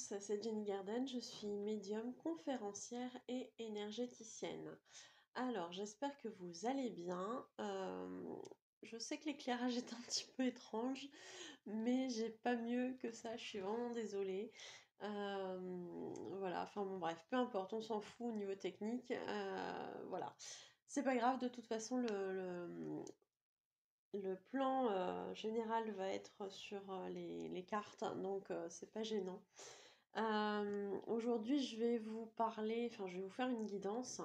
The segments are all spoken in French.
c'est Jenny Garden, je suis médium, conférencière et énergéticienne. Alors, j'espère que vous allez bien. Je sais que l'éclairage est un petit peu étrange, mais j'ai pas mieux que ça, je suis vraiment désolée. Voilà, enfin bon, bref, peu importe, on s'en fout au niveau technique. Voilà, c'est pas grave, de toute façon, le plan général va être sur les cartes, donc c'est pas gênant. Aujourd'hui, je vais vous parler, enfin, je vais vous faire une guidance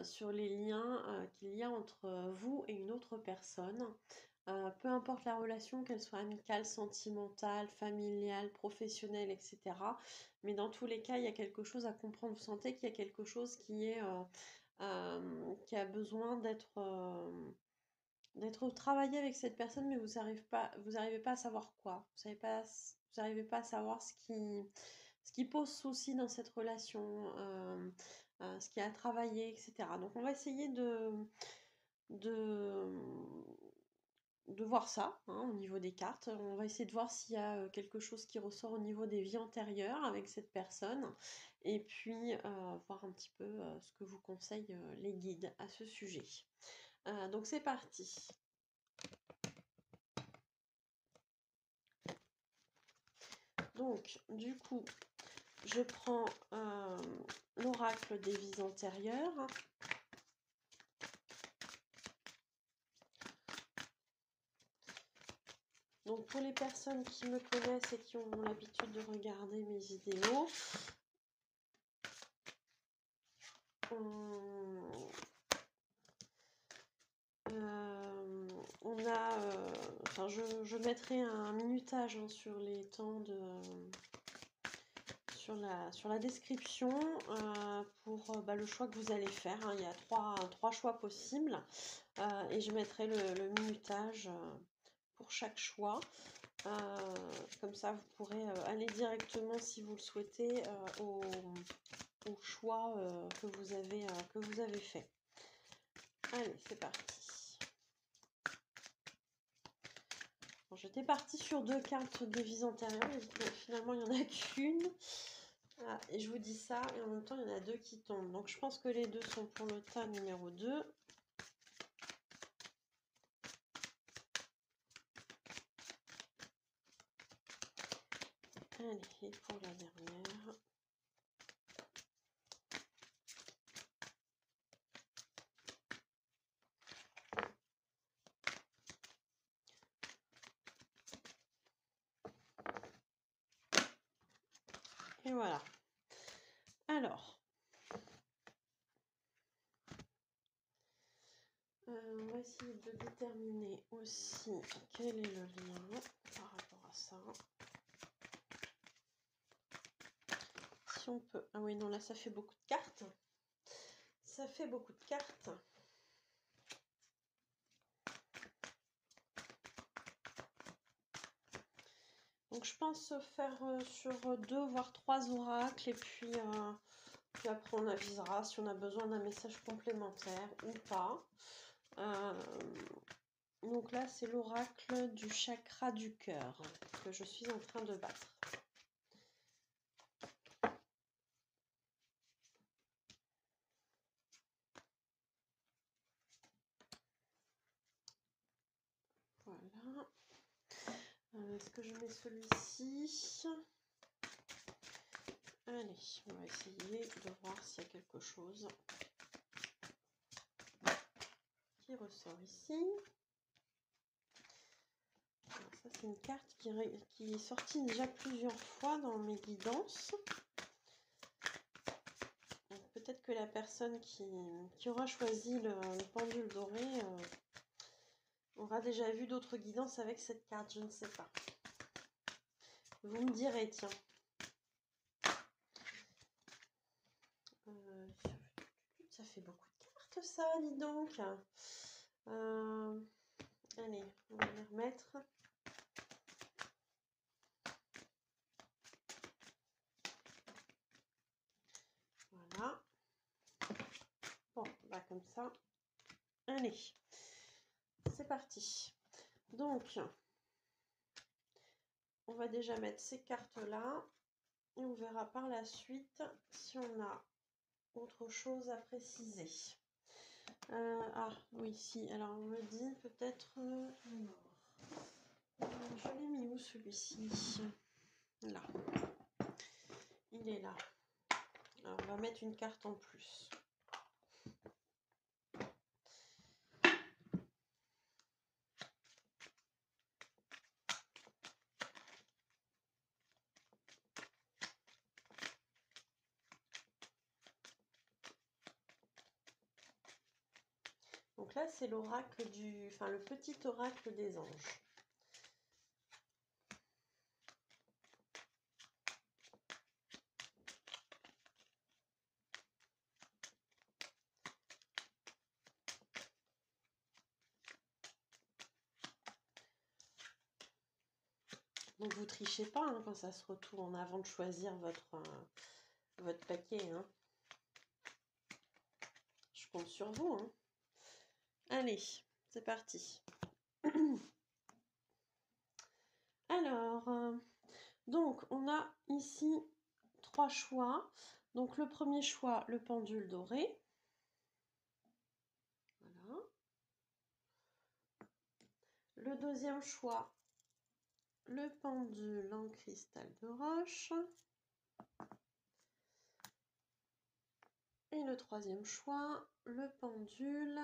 sur les liens qu'il y a entre vous et une autre personne. Peu importe la relation, qu'elle soit amicale, sentimentale, familiale, professionnelle, etc. Mais dans tous les cas, il y a quelque chose à comprendre. Vous sentez qu'il y a quelque chose qui a besoin d'être travaillé avec cette personne, mais vous arrivez pas à savoir quoi. Vous n'arrivez pas à savoir ce qui pose souci dans cette relation, ce qui a à travailler, etc. Donc on va essayer de, de voir ça au niveau des cartes. On va essayer de voir s'il y a quelque chose qui ressort au niveau des vies antérieures avec cette personne. Et puis voir un petit peu ce que vous conseillent les guides à ce sujet. Donc c'est parti. Donc, du coup, je prends l'oracle des vies antérieures. Donc, pour les personnes qui me connaissent et qui ont l'habitude de regarder mes vidéos, enfin, je mettrai un minutage sur les temps de... sur la description pour le choix que vous allez faire. Il y a trois choix possibles et je mettrai le minutage pour chaque choix. Comme ça, vous pourrez aller directement, si vous le souhaitez, au choix que vous avez fait. Allez, c'est parti. Bon, j'étais partie sur 2 cartes des vies antérieures, mais finalement, il n'y en a qu'une. Ah, et je vous dis ça, et en même temps, il y en a 2 qui tombent. Donc, je pense que les 2 sont pour le tas numéro 2. Allez, et pour la dernière. Et voilà. Alors, on va essayer de déterminer aussi quel est le lien par rapport à ça. Si on peut... Ah oui, non, là, ça fait beaucoup de cartes. Ça fait beaucoup de cartes. Donc, je pense faire sur 2 voire 3 oracles. Et puis après, on avisera si on a besoin d'un message complémentaire ou pas. Donc là, c'est l'oracle du chakra du cœur que je suis en train de battre. Voilà. Est-ce que je mets celui-ci? Allez, on va essayer de voir s'il y a quelque chose qui ressort ici. Alors ça, c'est une carte qui est sortie déjà plusieurs fois dans mes guidances. Peut-être que la personne qui aura choisi le pendule doré aura déjà vu d'autres guidances avec cette carte, je ne sais pas. Vous me direz, tiens. Ça fait beaucoup de cartes, ça, dis donc. Allez, on va les remettre. Voilà. Bon, bah comme ça. Allez, c'est parti. Donc, on va déjà mettre ces cartes-là. Et on verra par la suite si on a autre chose à préciser. Ah oui, si, alors on me dit peut-être... je l'ai mis où celui-ci? Là. Il est là. Alors on va mettre une carte en plus. Donc là, c'est l'oracle enfin le petit oracle des anges. Donc vous trichez pas hein, quand ça se retourne avant de choisir votre paquet. Hein. Je compte sur vous. Hein. Allez, c'est parti. Alors, donc on a ici 3 choix. Donc le premier choix, le pendule doré. Voilà. Le deuxième choix, le pendule en cristal de roche. Et le troisième choix, le pendule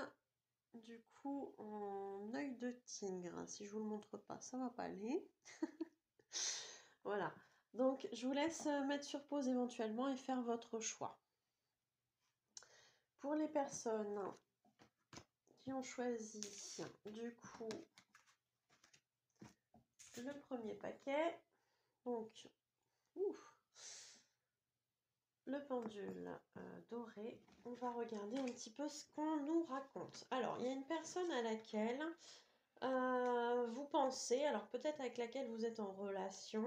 du coup en œil de tigre. Si je vous le montre pas, ça va pas aller. Voilà. Donc je vous laisse mettre sur pause éventuellement et faire votre choix. Pour les personnes qui ont choisi du coup le premier paquet, donc le pendule doré, on va regarder un petit peu ce qu'on nous raconte. Alors, il y a une personne à laquelle vous pensez, alors peut-être avec laquelle vous êtes en relation.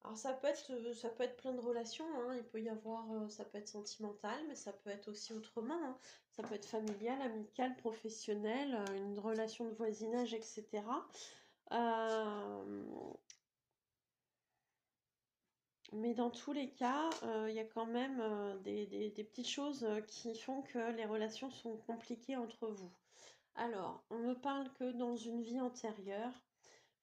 Alors ça peut être plein de relations, hein. Il peut y avoir, ça peut être sentimental, mais ça peut être aussi autrement. Hein. Ça peut être familial, amical, professionnel, une relation de voisinage, etc. Mais dans tous les cas, il y a quand même des petites choses qui font que les relations sont compliquées entre vous. Alors, on me parle que dans une vie antérieure,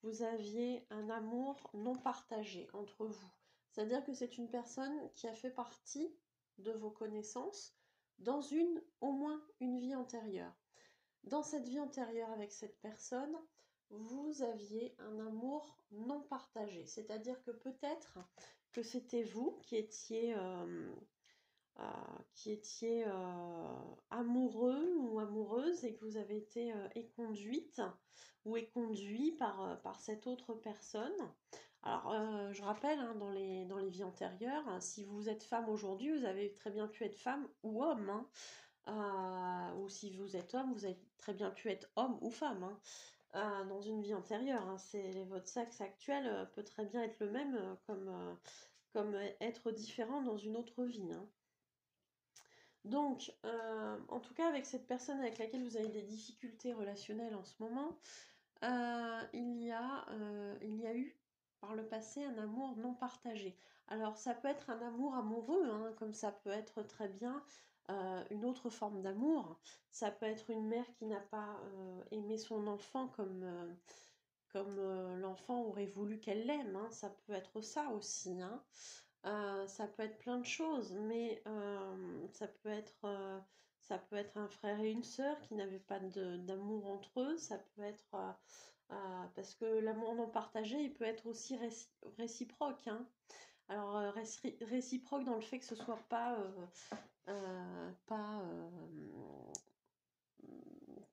vous aviez un amour non partagé entre vous. C'est-à-dire que c'est une personne qui a fait partie de vos connaissances dans au moins une vie antérieure. Dans cette vie antérieure avec cette personne, vous aviez un amour non partagé. C'est-à-dire que peut-être que c'était vous qui étiez amoureux ou amoureuse et que vous avez été éconduite ou éconduit par cette autre personne. Alors, je rappelle, hein, dans les vies antérieures, hein, si vous êtes femme aujourd'hui, vous avez très bien pu être femme ou homme. Hein. Ou si vous êtes homme, vous avez très bien pu être homme ou femme. Hein. Dans une vie antérieure, hein, votre sexe actuel peut très bien être le même comme être différent dans une autre vie. Hein. Donc, en tout cas, avec cette personne avec laquelle vous avez des difficultés relationnelles en ce moment, il y a eu par le passé un amour non partagé. Alors, ça peut être un amour amoureux, hein, comme ça peut être très bien une autre forme d'amour. Ça peut être une mère qui n'a pas aimé son enfant comme l'enfant aurait voulu qu'elle l'aime. Hein. Ça peut être ça aussi. Hein. Ça peut être plein de choses, mais ça peut être un frère et une sœur qui n'avaient pas d'amour entre eux. Ça peut être parce que l'amour non partagé, il peut être aussi réciproque. Hein. Alors réciproque dans le fait que ce soit pas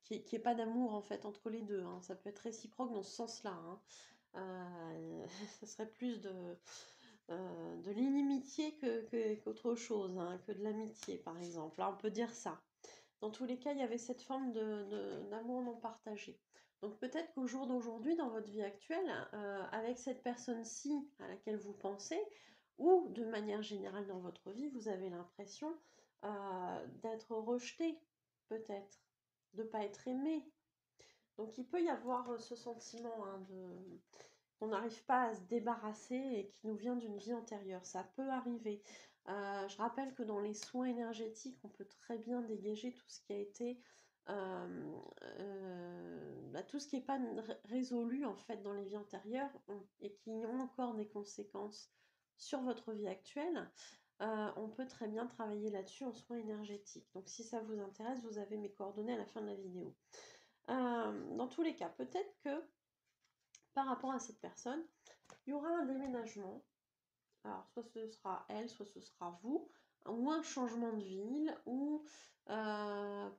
qu'il n'y ait pas d'amour en fait entre les deux. Hein. Ça peut être réciproque dans ce sens-là. Hein. Ça serait plus de l'inimitié qu'autre chose, hein, que de l'amitié par exemple. Là, on peut dire ça. Dans tous les cas, il y avait cette forme d'amour non partagé. Donc peut-être qu'au jour d'aujourd'hui, dans votre vie actuelle, avec cette personne-ci à laquelle vous pensez, ou de manière générale dans votre vie, vous avez l'impression d'être rejeté, peut-être, de ne pas être aimé. Donc il peut y avoir ce sentiment hein, qu'on n'arrive pas à se débarrasser et qui nous vient d'une vie antérieure. Ça peut arriver. Je rappelle que dans les soins énergétiques, on peut très bien dégager tout ce qui a été tout ce qui n'est pas résolu en fait dans les vies antérieures et qui ont encore des conséquences sur votre vie actuelle. On peut très bien travailler là-dessus en soins énergétiques. Donc si ça vous intéresse, vous avez mes coordonnées à la fin de la vidéo. Dans tous les cas, peut-être que par rapport à cette personne, il y aura un déménagement. Alors, soit ce sera elle, soit ce sera vous, ou un changement de ville, ou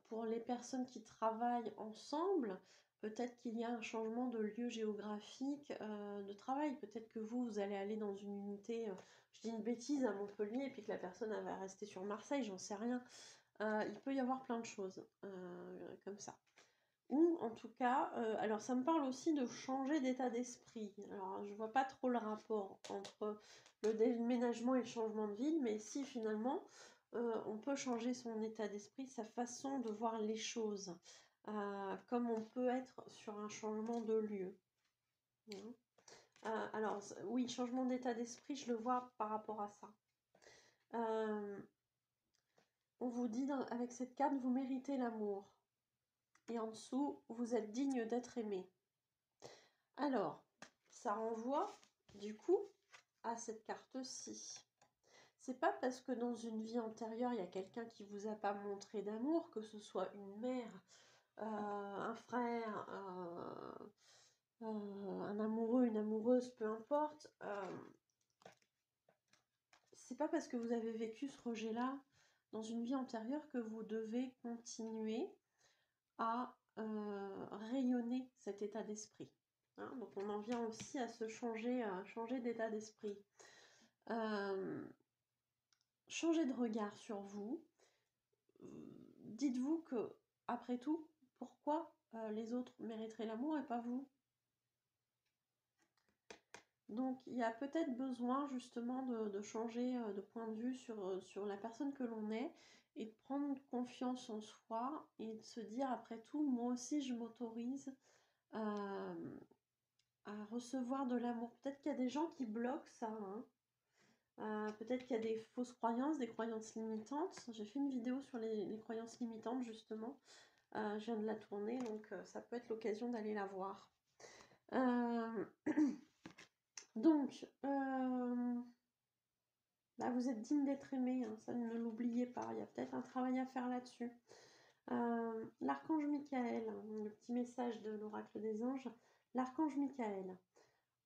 pour les personnes qui travaillent ensemble, peut-être qu'il y a un changement de lieu géographique de travail. Peut-être que vous allez aller dans une unité, je dis une bêtise, à Montpellier, et puis que la personne elle va rester sur Marseille, j'en sais rien. Il peut y avoir plein de choses comme ça. Ou en tout cas, alors ça me parle aussi de changer d'état d'esprit. Alors je vois pas trop le rapport entre le déménagement et le changement de ville, mais si finalement on peut changer son état d'esprit, sa façon de voir les choses, comme on peut être sur un changement de lieu. Alors oui, changement d'état d'esprit, je le vois par rapport à ça. On vous dit avec cette carte, vous méritez l'amour. Et en dessous, vous êtes digne d'être aimé. Alors, ça renvoie du coup à cette carte-ci. C'est pas parce que dans une vie antérieure, il y a quelqu'un qui vous a pas montré d'amour, que ce soit une mère, un frère, un amoureux, une amoureuse, peu importe. C'est pas parce que vous avez vécu ce rejet-là dans une vie antérieure que vous devez continuer à rayonner cet état d'esprit. Hein, donc on en vient aussi à se changer d'état d'esprit. Changez de regard sur vous. Dites-vous que, après tout, pourquoi les autres mériteraient l'amour et pas vous? Donc il y a peut-être besoin justement de changer de point de vue sur la personne que l'on est et de prendre confiance en soi et de se dire après tout, moi aussi je m'autorise à recevoir de l'amour. Peut-être qu'il y a des gens qui bloquent ça, hein. Peut-être qu'il y a des fausses croyances, des croyances limitantes. J'ai fait une vidéo sur les croyances limitantes justement. Je viens de la tourner, donc ça peut être l'occasion d'aller la voir. Donc, vous êtes digne d'être aimé, hein, ça ne l'oubliez pas. Il y a peut-être un travail à faire là-dessus. L'archange Michael, le petit message de l'oracle des anges. L'archange Michael.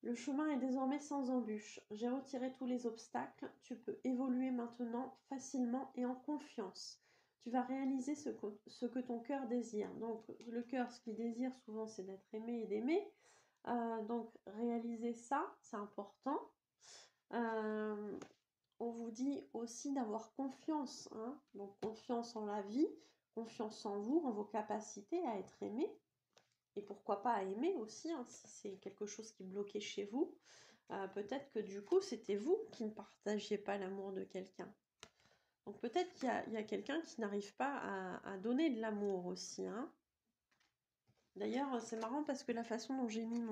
Le chemin est désormais sans embûche. J'ai retiré tous les obstacles. Tu peux évoluer maintenant facilement et en confiance. Tu vas réaliser ce que ton cœur désire. Donc le cœur, ce qu'il désire souvent, c'est d'être aimé et d'aimer. Donc réaliser ça, c'est important. On vous dit aussi d'avoir confiance. Hein. Donc confiance en la vie, confiance en vous, en vos capacités à être aimé. Et pourquoi pas à aimer aussi, hein, si c'est quelque chose qui bloquait chez vous. Peut-être que du coup, c'était vous qui ne partagiez pas l'amour de quelqu'un. Donc peut-être qu'il y a quelqu'un qui n'arrive pas à donner de l'amour aussi. Hein. D'ailleurs, c'est marrant parce que la façon dont j'ai mis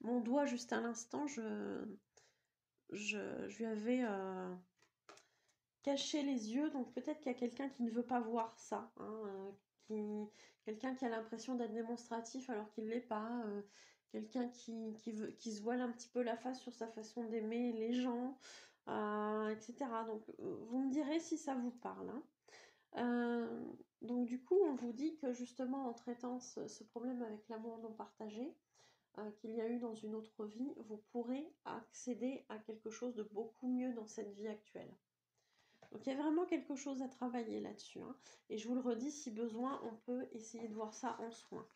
mon doigt juste à l'instant, je lui avais caché les yeux. Donc peut-être qu'il y a quelqu'un qui ne veut pas voir ça. Hein, quelqu'un qui a l'impression d'être démonstratif alors qu'il ne l'est pas. Quelqu'un qui se voile un petit peu la face sur sa façon d'aimer les gens, etc. Donc vous me direz si ça vous parle. Hein. Donc du coup, on vous dit que justement en traitant ce problème avec l'amour non partagé qu'il y a eu dans une autre vie, vous pourrez accéder à quelque chose de beaucoup mieux dans cette vie actuelle. Donc il y a vraiment quelque chose à travailler là-dessus. Hein. Et je vous le redis, si besoin, on peut essayer de voir ça en soins.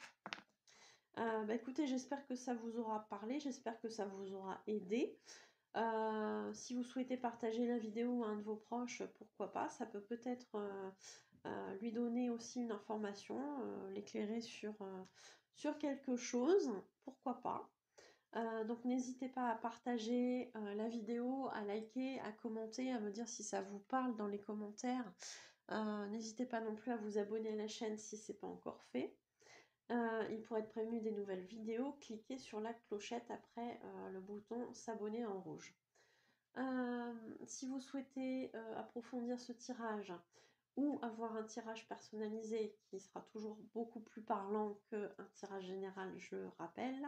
Écoutez, j'espère que ça vous aura parlé, j'espère que ça vous aura aidé. Si vous souhaitez partager la vidéo à un de vos proches, pourquoi pas, ça peut peut-être lui donner aussi une information, l'éclairer sur quelque chose, pourquoi pas. Donc n'hésitez pas à partager la vidéo, à liker, à commenter, à me dire si ça vous parle dans les commentaires. N'hésitez pas non plus à vous abonner à la chaîne si ce n'est pas encore fait. Il pourrait être prévenu des nouvelles vidéos. Cliquez sur la clochette après le bouton s'abonner en rouge. Si vous souhaitez approfondir ce tirage ou avoir un tirage personnalisé qui sera toujours beaucoup plus parlant qu'un tirage général, je rappelle,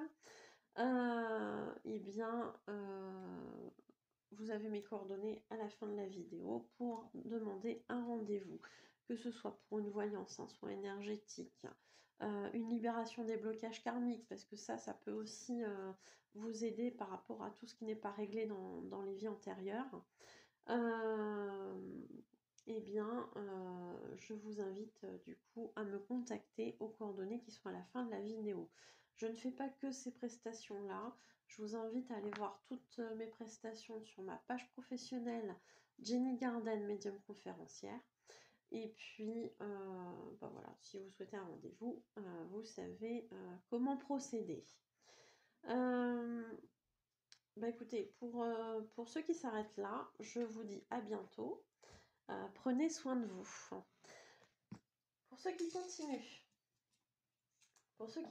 eh bien, vous avez mes coordonnées à la fin de la vidéo pour demander un rendez-vous, que ce soit pour une voyance, un soin énergétique, une libération des blocages karmiques, parce que ça peut aussi vous aider par rapport à tout ce qui n'est pas réglé dans les vies antérieures. Eh bien, je vous invite du coup à me contacter aux coordonnées qui sont à la fin de la vidéo. Je ne fais pas que ces prestations-là. Je vous invite à aller voir toutes mes prestations sur ma page professionnelle Jenny Garden, médium conférencière. Et puis, bah voilà, si vous souhaitez un rendez-vous, vous savez comment procéder. Bah écoutez, pour ceux qui s'arrêtent là, je vous dis à bientôt. Prenez soin de vous. Pour ceux qui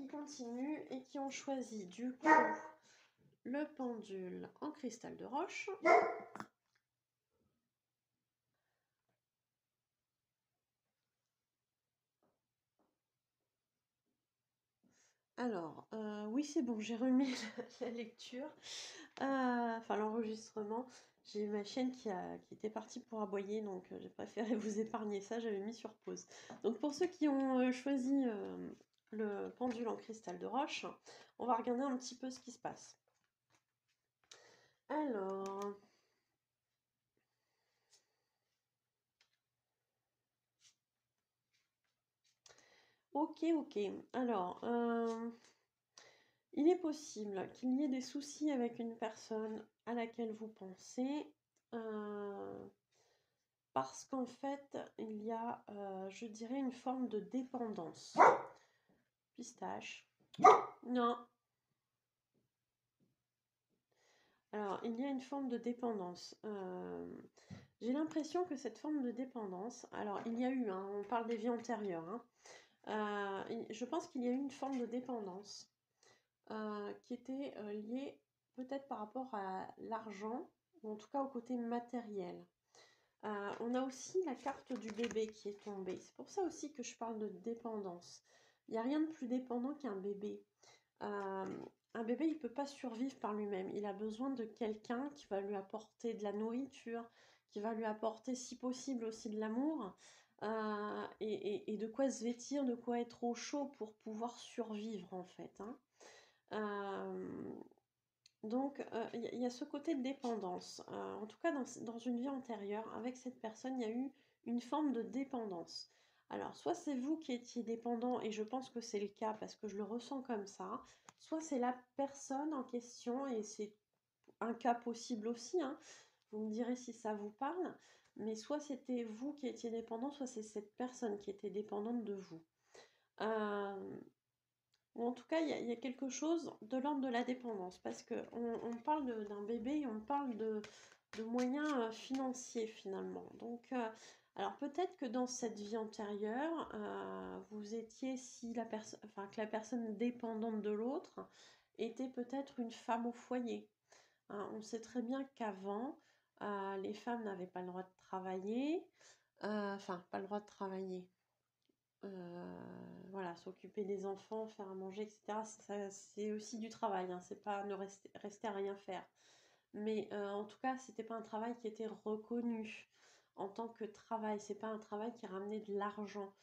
continuent et qui ont choisi du coup le pendule en cristal de roche, alors oui c'est bon, j'ai remis la lecture, enfin l'enregistrement. J'ai ma chienne qui était partie pour aboyer, donc j'ai préféré vous épargner ça, j'avais mis sur pause. Donc pour ceux qui ont choisi le pendule en cristal de roche, on va regarder un petit peu ce qui se passe. Alors, ok. Alors, il est possible qu'il y ait des soucis avec une personne à laquelle vous pensez, parce qu'en fait, il y a, je dirais, une forme de dépendance. Pistache. Non. Alors, il y a une forme de dépendance. J'ai l'impression que cette forme de dépendance, alors il y a eu, on parle des vies antérieures, je pense qu'il y a eu une forme de dépendance qui était liée peut-être par rapport à l'argent, ou en tout cas au côté matériel. On a aussi la carte du bébé qui est tombée. C'est pour ça aussi que je parle de dépendance. Il n'y a rien de plus dépendant qu'un bébé. Un bébé, il ne peut pas survivre par lui-même. Il a besoin de quelqu'un qui va lui apporter de la nourriture, qui va lui apporter, si possible, aussi de l'amour, et de quoi se vêtir, de quoi être au chaud pour pouvoir survivre, en fait. Donc, il y a ce côté de dépendance. En tout cas, dans une vie antérieure, avec cette personne, il y a eu une forme de dépendance. Alors, soit c'est vous qui étiez dépendant, et je pense que c'est le cas parce que je le ressens comme ça, soit c'est la personne en question, et c'est un cas possible aussi, vous me direz si ça vous parle, mais soit c'était vous qui étiez dépendant, soit c'est cette personne qui était dépendante de vous. Ou en tout cas, il y a quelque chose de l'ordre de la dépendance, parce qu'on parle d'un bébé, et on parle de moyens financiers finalement. Donc, alors peut-être que dans cette vie antérieure, vous étiez, que la personne dépendante de l'autre était peut-être une femme au foyer. On sait très bien qu'avant, les femmes n'avaient pas le droit de travailler, pas le droit de travailler. Voilà, s'occuper des enfants, faire à manger, etc. C'est aussi du travail, c'est pas rester à rien faire. Mais en tout cas, c'était pas un travail qui était reconnu en tant que travail. C'est pas un travail qui ramenait de l'argent.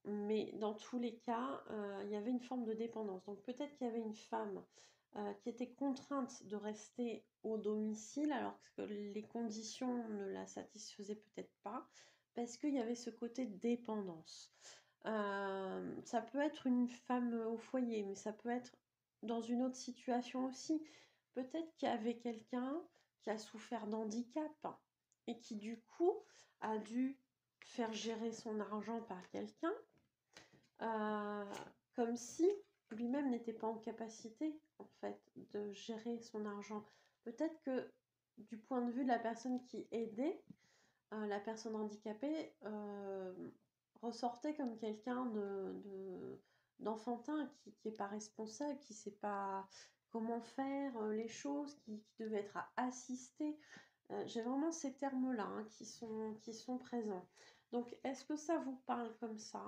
Mais dans tous les cas, il y avait une forme de dépendance. Donc peut-être qu'il y avait une femme qui était contrainte de rester au domicile alors que les conditions ne la satisfaisaient peut-être pas, parce qu'il y avait ce côté de dépendance. Ça peut être une femme au foyer, mais ça peut être dans une autre situation aussi. Peut-être qu'il y avait quelqu'un qui a souffert d'handicap et qui du coup a dû faire gérer son argent par quelqu'un, comme si lui-même n'était pas en capacité en fait de gérer son argent. Peut-être que du point de vue de la personne qui aidait, la personne handicapée ressortait comme quelqu'un d'enfantin, qui est pas responsable, qui sait pas comment faire les choses, qui devait être assisté. J'ai vraiment ces termes-là hein, qui sont présents. Donc, est-ce que ça vous parle comme ça?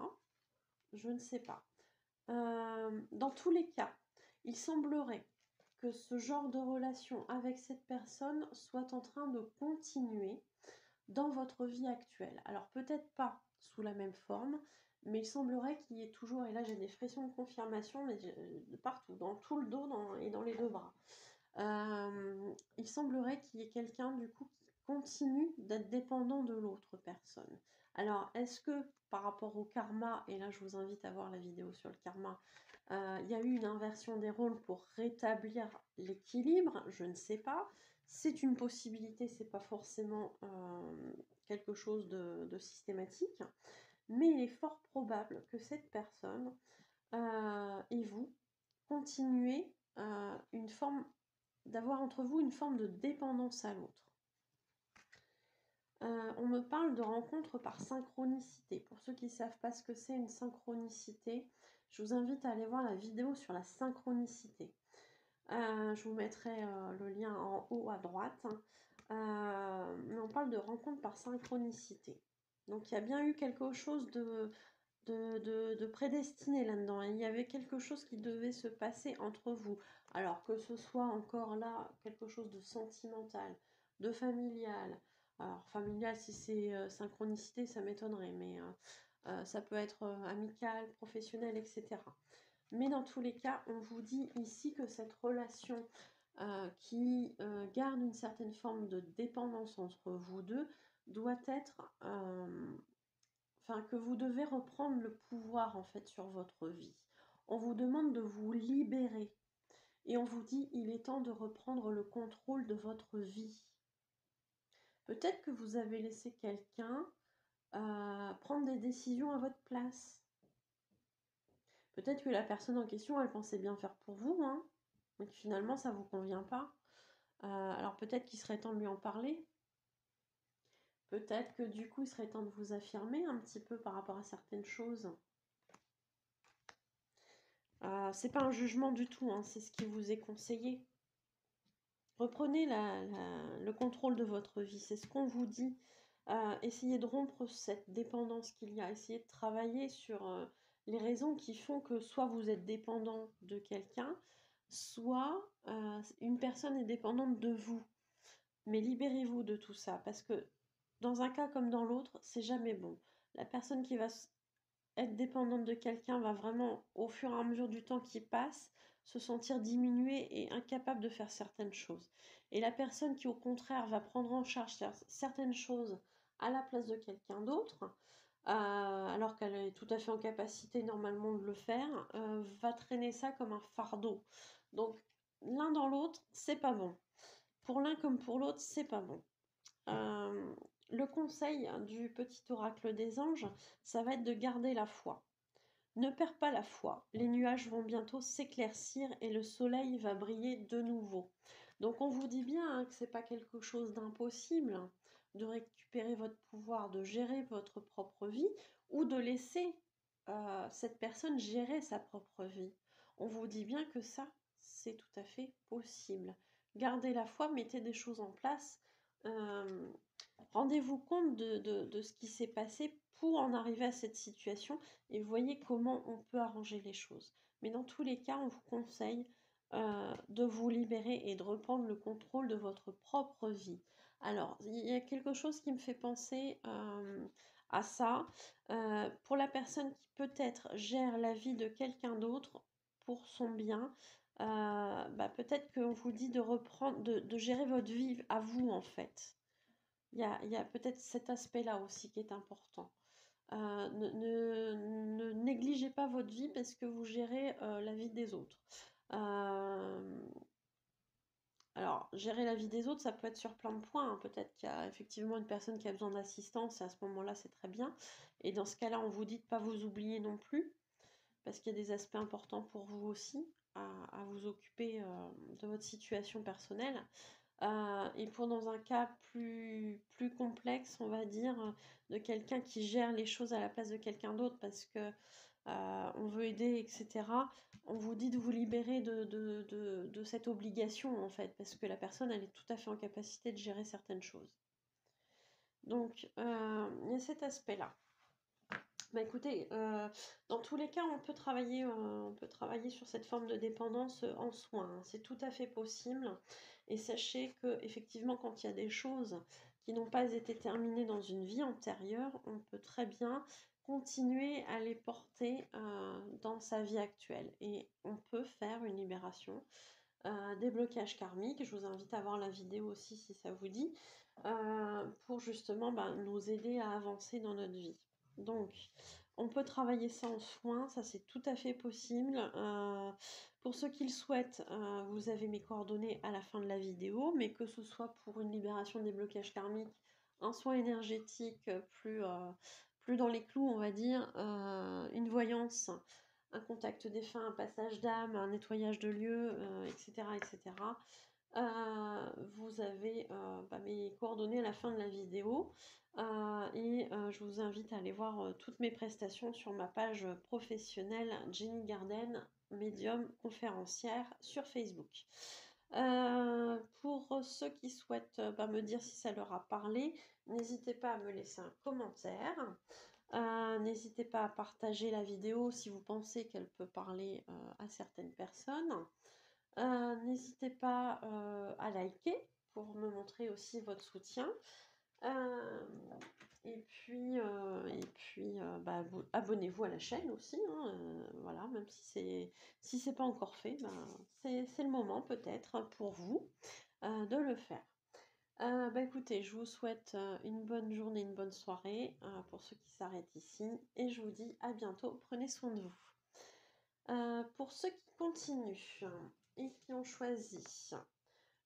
Je ne sais pas. Dans tous les cas, il semblerait que ce genre de relation avec cette personne soit en train de continuer dans votre vie actuelle. Alors peut-être pas sous la même forme, mais il semblerait qu'il y ait toujours, et là j'ai des frissons de confirmation, mais de partout, dans tout le dos et dans les deux bras. Il semblerait qu'il y ait quelqu'un du coup qui continue d'être dépendant de l'autre personne. Alors, est-ce que par rapport au karma, et là je vous invite à voir la vidéo sur le karma, il y a eu une inversion des rôles pour rétablir l'équilibre? Je ne sais pas. C'est une possibilité, c'est pas forcément quelque chose de systématique, mais il est fort probable que cette personne et vous continuez une forme d'avoir entre vous une forme de dépendance à l'autre. On me parle de rencontres par synchronicité. Pour ceux qui ne savent pas ce que c'est une synchronicité, je vous invite à aller voir la vidéo sur la synchronicité. Je vous mettrai le lien en haut à droite. Mais on parle de rencontres par synchronicité. Donc il y a bien eu quelque chose de prédestiné là-dedans. Il y avait quelque chose qui devait se passer entre vous. Alors que ce soit encore là quelque chose de sentimental, de familial. Alors familial, si c'est synchronicité, ça m'étonnerait, mais ça peut être amical, professionnel, etc. Mais dans tous les cas, on vous dit ici que cette relation qui garde une certaine forme de dépendance entre vous deux doit être que vous devez reprendre le pouvoir en fait sur votre vie. On vous demande de vous libérer et on vous dit il est temps de reprendre le contrôle de votre vie. Peut-être que vous avez laissé quelqu'un prendre des décisions à votre place. Peut-être que la personne en question, elle pensait bien faire pour vous, hein, mais que finalement ça ne vous convient pas. Alors peut-être qu'il serait temps de lui en parler. Peut-être que du coup, il serait temps de vous affirmer un petit peu par rapport à certaines choses. C'est pas un jugement du tout, hein, c'est ce qui vous est conseillé. Reprenez le contrôle de votre vie, c'est ce qu'on vous dit. Essayez de rompre cette dépendance qu'il y a, essayez de travailler sur les raisons qui font que soit vous êtes dépendant de quelqu'un, soit une personne est dépendante de vous. Mais libérez-vous de tout ça, parce que dans un cas comme dans l'autre, c'est jamais bon. La personne qui va être dépendante de quelqu'un va vraiment, au fur et à mesure du temps qui passe, se sentir diminuée et incapable de faire certaines choses. Et la personne qui, au contraire, va prendre en charge certaines choses à la place de quelqu'un d'autre, alors qu'elle est tout à fait en capacité normalement de le faire, va traîner ça comme un fardeau. Donc, l'un dans l'autre, c'est pas bon. Pour l'un comme pour l'autre, c'est pas bon. Le conseil du petit oracle des anges, ça va être de garder la foi. Ne perds pas la foi. Les nuages vont bientôt s'éclaircir et le soleil va briller de nouveau. Donc on vous dit bien hein, que c'est pas quelque chose d'impossible hein, de récupérer votre pouvoir, de gérer votre propre vie ou de laisser cette personne gérer sa propre vie. On vous dit bien que ça, c'est tout à fait possible. Gardez la foi, mettez des choses en place. Rendez-vous compte de ce qui s'est passé pour en arriver à cette situation et voyez comment on peut arranger les choses. Mais dans tous les cas, on vous conseille de vous libérer et de reprendre le contrôle de votre propre vie. Alors, il y a quelque chose qui me fait penser à ça. Pour la personne qui peut-être gère la vie de quelqu'un d'autre pour son bien, peut-être qu'on vous dit de reprendre, de gérer votre vie à vous en fait. Il y a peut-être cet aspect-là aussi qui est important. Ne négligez pas votre vie parce que vous gérez la vie des autres. Alors, gérer la vie des autres, ça peut être sur plein de points, hein. Peut-être qu'il y a effectivement une personne qui a besoin d'assistance et à ce moment-là, c'est très bien. Et dans ce cas-là, on vous dit de ne pas vous oublier non plus parce qu'il y a des aspects importants pour vous aussi à vous occuper de votre situation personnelle. Et pour dans un cas plus complexe, on va dire, de quelqu'un qui gère les choses à la place de quelqu'un d'autre parce que on veut aider, etc. On vous dit de vous libérer de cette obligation, en fait, parce que la personne, elle est tout à fait en capacité de gérer certaines choses. Donc, il y a cet aspect-là. Bah écoutez, dans tous les cas, on peut travailler sur cette forme de dépendance en soins, hein. C'est tout à fait possible. Et sachez que effectivement, quand il y a des choses qui n'ont pas été terminées dans une vie antérieure, on peut très bien continuer à les porter dans sa vie actuelle. Et on peut faire une libération des blocages karmiques. Je vous invite à voir la vidéo aussi si ça vous dit, pour justement nous aider à avancer dans notre vie. Donc, on peut travailler ça en soins, ça c'est tout à fait possible. Pour ceux qui le souhaitent, vous avez mes coordonnées à la fin de la vidéo, mais que ce soit pour une libération des blocages karmiques, un soin énergétique plus dans les clous, on va dire, une voyance, un contact défunt, un passage d'âme, un nettoyage de lieux, etc. etc. Vous avez mes coordonnées à la fin de la vidéo. Je vous invite à aller voir toutes mes prestations sur ma page professionnelle Jenny Garden, médium conférencière sur Facebook. Pour ceux qui souhaitent me dire si ça leur a parlé, n'hésitez pas à me laisser un commentaire. N'hésitez pas à partager la vidéo si vous pensez qu'elle peut parler à certaines personnes. N'hésitez pas à liker pour me montrer aussi votre soutien. Abonnez-vous à la chaîne aussi, hein, voilà, même si c'est pas encore fait, c'est le moment peut-être pour vous de le faire. Écoutez, je vous souhaite une bonne journée, une bonne soirée pour ceux qui s'arrêtent ici et je vous dis à bientôt, prenez soin de vous. Pour ceux qui continuent et qui ont choisi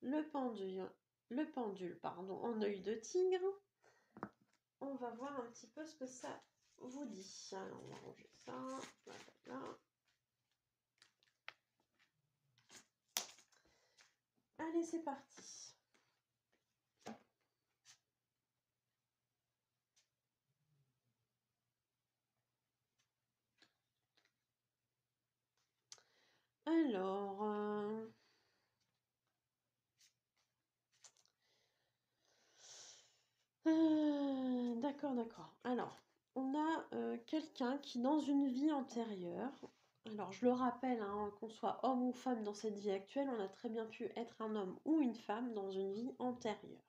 le pendule en œil de tigre, on va voir un petit peu ce que ça vous dit. Alors, on va ranger ça. Là. Allez, c'est parti. Alors, d'accord. Alors, on a quelqu'un qui, dans une vie antérieure, alors je le rappelle, hein, qu'on soit homme ou femme dans cette vie actuelle, on a très bien pu être un homme ou une femme dans une vie antérieure.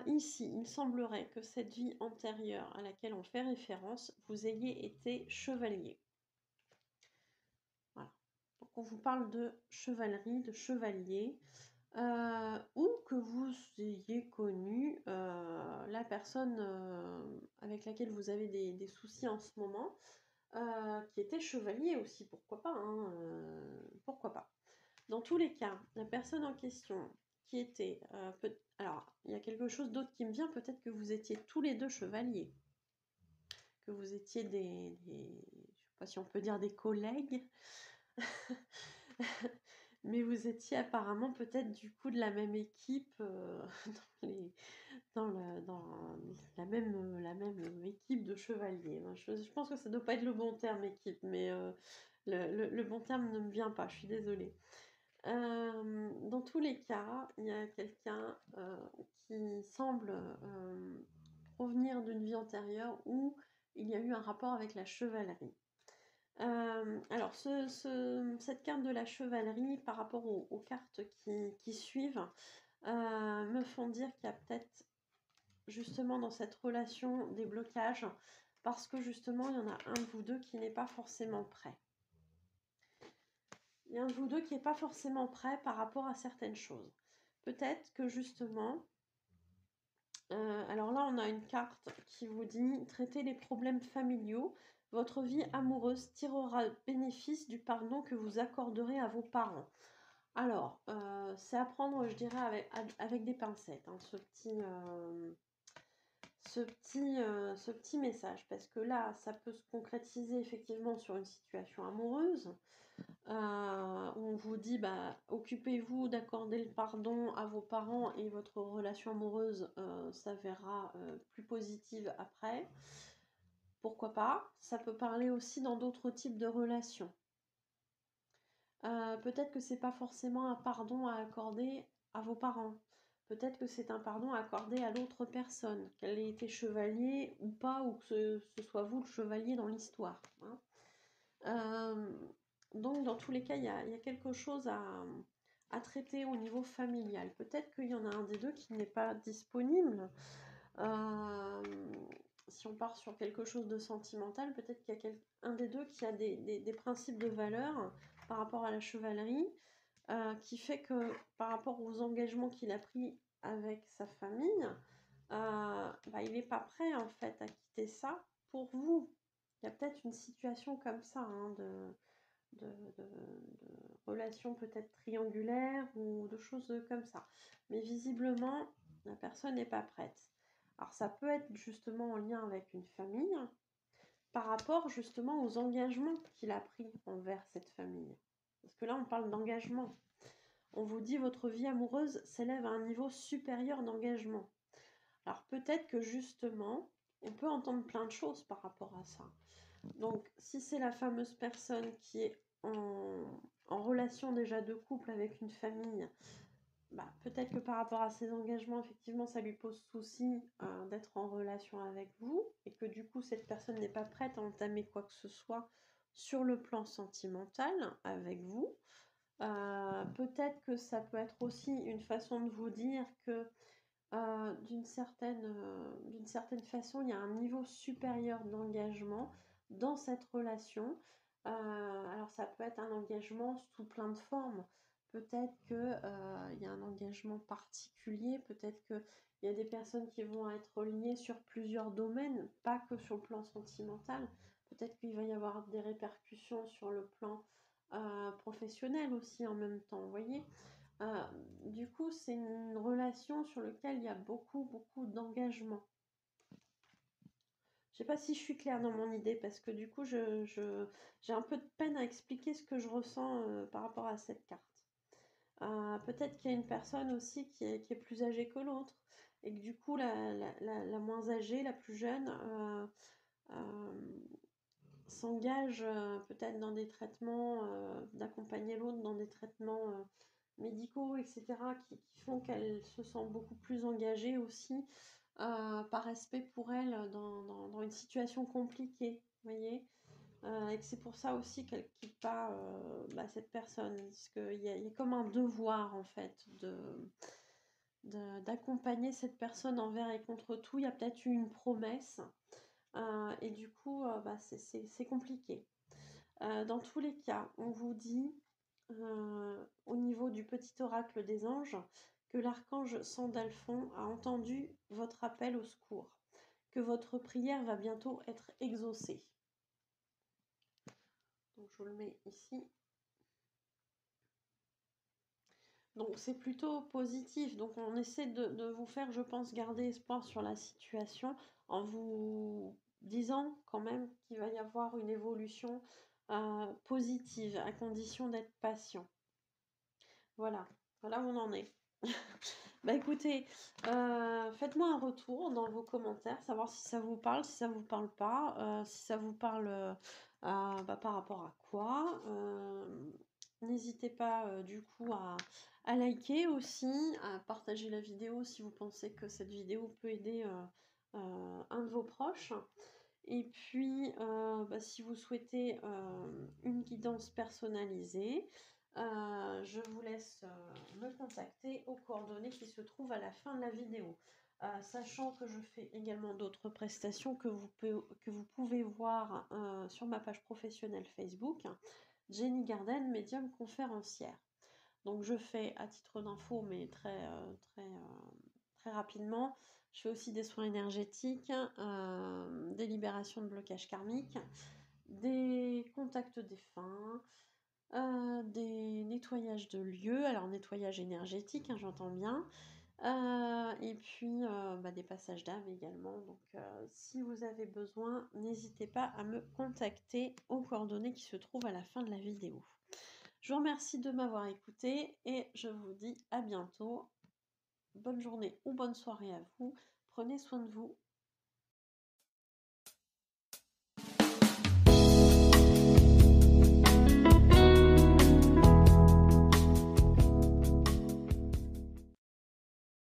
Ici, il semblerait que cette vie antérieure à laquelle on fait référence, vous ayez été chevalier. Voilà. Donc on vous parle de chevalerie, de chevalier, ou que vous ayez connu la personne avec laquelle vous avez des soucis en ce moment, qui était chevalier aussi, pourquoi pas, hein, pourquoi pas. Dans tous les cas, la personne en question qui était... alors, il y a quelque chose d'autre qui me vient, peut-être que vous étiez tous les deux chevaliers, que vous étiez je sais pas si on peut dire des collègues, mais vous étiez apparemment peut-être du coup de la même équipe, dans la même équipe de chevaliers. Je pense que ça ne doit pas être le bon terme équipe, mais le bon terme ne me vient pas, je suis désolée. Dans tous les cas, il y a quelqu'un qui semble provenir d'une vie antérieure où il y a eu un rapport avec la chevalerie. Alors, cette carte de la chevalerie, par rapport aux cartes qui suivent, me font dire qu'il y a peut-être justement dans cette relation des blocages, parce que justement, il y en a un de vous deux qui n'est pas forcément prêt. Il y a un de vous deux qui n'est pas forcément prêt par rapport à certaines choses. Peut-être que justement, alors là on a une carte qui vous dit « Traitez les problèmes familiaux, votre vie amoureuse tirera bénéfice du pardon que vous accorderez à vos parents. » Alors, c'est à prendre, je dirais, avec des pincettes, hein, ce petit message, parce que là, ça peut se concrétiser effectivement sur une situation amoureuse, où on vous dit, bah, occupez-vous d'accorder le pardon à vos parents et votre relation amoureuse s'avérera plus positive après. Pourquoi pas? Ça peut parler aussi dans d'autres types de relations. Peut-être que c'est pas forcément un pardon à accorder à vos parents. Peut-être que c'est un pardon à accorder à l'autre personne, qu'elle ait été chevalier ou pas, ou que ce soit vous le chevalier dans l'histoire, hein. Euh, donc dans tous les cas, il y a quelque chose à traiter au niveau familial. Peut-être qu'il y en a un des deux qui n'est pas disponible. Euh, si on part sur quelque chose de sentimental, peut-être qu'il y a un des deux qui a des principes de valeur par rapport à la chevalerie, qui fait que par rapport aux engagements qu'il a pris avec sa famille, bah, il n'est pas prêt en fait à quitter ça pour vous. Il y a peut-être une situation comme ça, hein, de, de, de relations peut-être triangulaires ou de choses comme ça. Mais visiblement, la personne n'est pas prête. Alors ça peut être justement en lien avec une famille, par rapport justement aux engagements qu'il a pris envers cette famille. Parce que là, on parle d'engagement. On vous dit votre vie amoureuse s'élève à un niveau supérieur d'engagement. Alors peut-être que justement, on peut entendre plein de choses par rapport à ça. Donc si c'est la fameuse personne qui est en relation déjà de couple avec une famille, bah, peut-être que par rapport à ses engagements, effectivement, ça lui pose souci d'être en relation avec vous et que du coup, cette personne n'est pas prête à entamer quoi que ce soit sur le plan sentimental avec vous. Peut-être que ça peut être aussi une façon de vous dire que d'une certaine façon, il y a un niveau supérieur d'engagement dans cette relation. Alors ça peut être un engagement sous plein de formes. Peut-être qu'il y a un engagement particulier, peut-être qu'il y a des personnes qui vont être liées sur plusieurs domaines, pas que sur le plan sentimental. Peut-être qu'il va y avoir des répercussions sur le plan professionnel aussi en même temps, vous voyez. Euh, du coup, c'est une relation sur laquelle il y a beaucoup, beaucoup d'engagement. Je sais pas si je suis claire dans mon idée, parce que du coup, j'ai un peu de peine à expliquer ce que je ressens par rapport à cette carte. Peut-être qu'il y a une personne aussi qui est plus âgée que l'autre, et que du coup, la moins âgée, la plus jeune, euh, s'engage peut-être dans des traitements, d'accompagner l'autre dans des traitements médicaux, etc., qui font qu'elle se sent beaucoup plus engagée aussi, par respect pour elle dans une situation compliquée, vous voyez. Et que c'est pour ça aussi qu'elle quitte pas bah, cette personne, parce qu'il y a comme un devoir en fait d'accompagner cette personne envers et contre tout. Il y a peut-être eu une promesse, et du coup bah, c'est compliqué. Dans tous les cas, on vous dit au niveau du petit oracle des anges que l'archange Sandalphon a entendu votre appel au secours, que votre prière va bientôt être exaucée. Donc je vous le mets ici. Donc c'est plutôt positif. Donc on essaie de vous faire, je pense, garder espoir sur la situation en vous disant quand même qu'il va y avoir une évolution positive à condition d'être patient. Voilà, voilà où on en est. Bah écoutez, faites-moi un retour dans vos commentaires, savoir si ça vous parle, si ça vous parle pas, si ça vous parle bah, par rapport à quoi. N'hésitez pas du coup à liker aussi, à partager la vidéo si vous pensez que cette vidéo peut aider un de vos proches. Et puis, bah, si vous souhaitez une guidance personnalisée, je vous laisse me contacter aux coordonnées qui se trouvent à la fin de la vidéo. Sachant que je fais également d'autres prestations que vous pouvez voir sur ma page professionnelle Facebook, Jenny Garden, médium conférencière. Donc je fais à titre d'info, mais très rapidement, je fais aussi des soins énergétiques, des libérations de blocages karmiques, des contacts défunts, des nettoyages de lieux, alors nettoyage énergétique, hein, j'entends bien, Et puis, bah, des passages d'âme également. Donc, si vous avez besoin, n'hésitez pas à me contacter aux coordonnées qui se trouvent à la fin de la vidéo. Je vous remercie de m'avoir écouté et je vous dis à bientôt. Bonne journée ou bonne soirée à vous. Prenez soin de vous